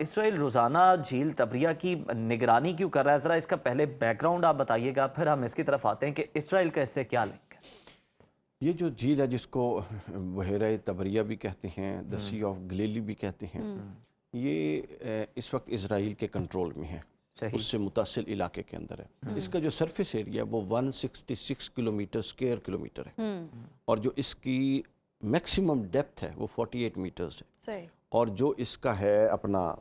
اسرائیل روزانہ جھیل تبریہ کی نگرانی کیوں کر رہا ہے؟ ذرا اس کا پہلے بیک گراؤنڈ آپ بتائیے گا، پھر ہم اس کی طرف آتے ہیں کہ اسرائیل کا اس سے کیا لنک ہے۔ یہ جو جھیل ہے جس کو بحیرہ تبریہ بھی کہتے ہیں، دی سی آف گلیلی بھی کہتے ہیں، یہ اس وقت اسرائیل کے کنٹرول میں ہے، اس سے متصل علاقے کے اندر ہے۔ اس کا جو سرفیس ایریا وہ 166 کلومیٹر اسکوائر کلومیٹر ہے، اور جو اس کی میکسیمم ڈیپتھ ہے وہ 48 میٹرز ہے، اور جو اس کا ہے اپنا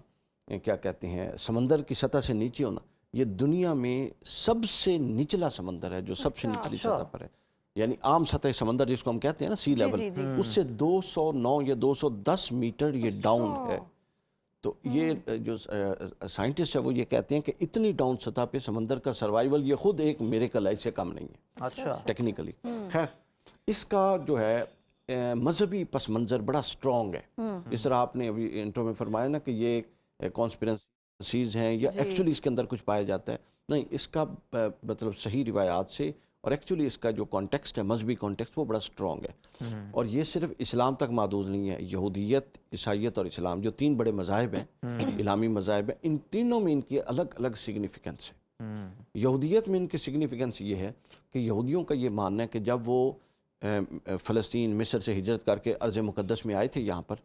کیا کہتے ہیں سمندر کی سطح سے نیچے ہونا، یہ دنیا میں سب سے نچلا سمندر ہے جو سب سے نچلی سطح پر ہے، یعنی عام سطح سمندر جس کو ہم کہتے ہیں نا سی لیول، اس سے 209 یا 210 میٹر یہ ڈاؤن ہے۔ تو یہ جو سائنٹسٹ ہے وہ یہ کہتے ہیں کہ اتنی ڈاؤن سطح پہ سمندر کا سروائیول یہ خود ایک میریکل ہے، اس سے کم نہیں ہے ٹیکنیکلی۔ خیر، اس کا جو ہے مذہبی پس منظر بڑا سٹرونگ ہے، اس طرح آپ نے ابھی انٹرو میں فرمایا نا کہ یہ کانسپیرنسیز ہیں یا ایکچولی اس کے اندر کچھ پایا جاتا ہے، نہیں، اس کا مطلب صحیح روایات سے، اور ایکچولی اس کا جو کانٹیکسٹ ہے مذہبی کانٹیکسٹ وہ بڑا سٹرونگ ہے، اور یہ صرف اسلام تک محدود نہیں ہے۔ یہودیت، عیسائیت اور اسلام جو تین بڑے مذاہب ہیں، اسلامی مذاہب ہیں، ان تینوں میں ان کی الگ الگ سگنیفیکنس ہے۔ یہودیت میں ان کی سگنیفیکنس یہ ہے کہ یہودیوں کا یہ ماننا ہے کہ جب وہ فلسطین، مصر سے ہجرت کر کے ارض مقدس میں آئے تھے یہاں پر،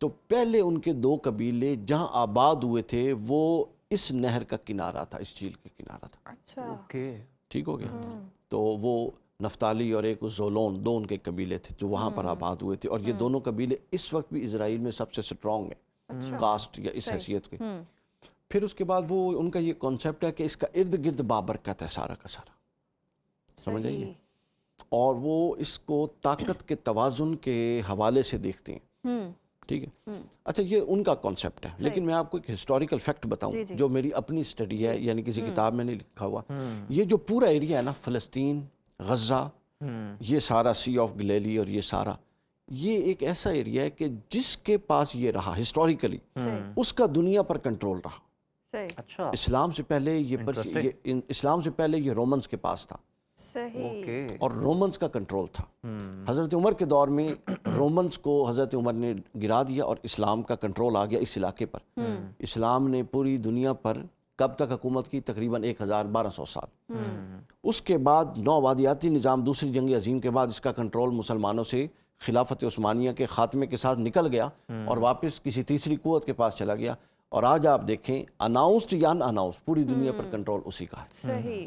تو پہلے ان کے دو قبیلے جہاں آباد ہوئے تھے وہ اس نہر کا کنارہ تھا، اس جھیل کے کنارہ تھا۔ اچھا، ٹھیک ہو گیا؟ تو وہ نفتالی اور ایک زولون، دو ان کے قبیلے تھے جو وہاں پر آباد ہوئے تھے، اور یہ دونوں قبیلے اس وقت بھی اسرائیل میں سب سے سٹرونگ ہیں کاسٹ یا اس حیثیت کے۔ پھر اس کے بعد وہ ان کا یہ کانسیپٹ ہے کہ اس کا ارد گرد بابرکت ہے سارا کا سارا، سمجھ آئیے، اور وہ اس کو طاقت کے توازن کے حوالے سے دیکھتے ہیں، ٹھیک ہے۔ اچھا، یہ ان کا کانسیپٹ ہے، لیکن میں آپ کو ایک ہسٹوریکل فیکٹ بتاؤں جو میری اپنی اسٹڈی ہے، یعنی کسی کتاب میں نہیں لکھا ہوا۔ یہ جو پورا ایریا ہے نا، فلسطین، غزہ، یہ سارا سی آف گلیلی اور یہ سارا، یہ ایک ایسا ایریا ہے کہ جس کے پاس یہ رہا ہسٹوریکلی، اس کا دنیا پر کنٹرول رہا۔ اچھا، اسلام سے پہلے اسلام سے پہلے یہ رومنز کے پاس تھا، اور رومنز کا کنٹرول تھا۔ حضرت عمر کے دور میں رومنز کو حضرت عمر نے گرا دیا اور اسلام کا کنٹرول آ گیا اس علاقے پر۔ اسلام نے پوری دنیا پر کب تک حکومت کی؟ تقریباً 1200 سال۔ اس کے بعد نوآبادیاتی نظام، دوسری جنگ عظیم کے بعد اس کا کنٹرول مسلمانوں سے خلافت عثمانیہ کے خاتمے کے ساتھ نکل گیا اور واپس کسی تیسری قوت کے پاس چلا گیا، اور آج آپ دیکھیں اناؤنسڈ یا ان اناؤنسڈ پوری دنیا پر کنٹرول اسی کا ہے۔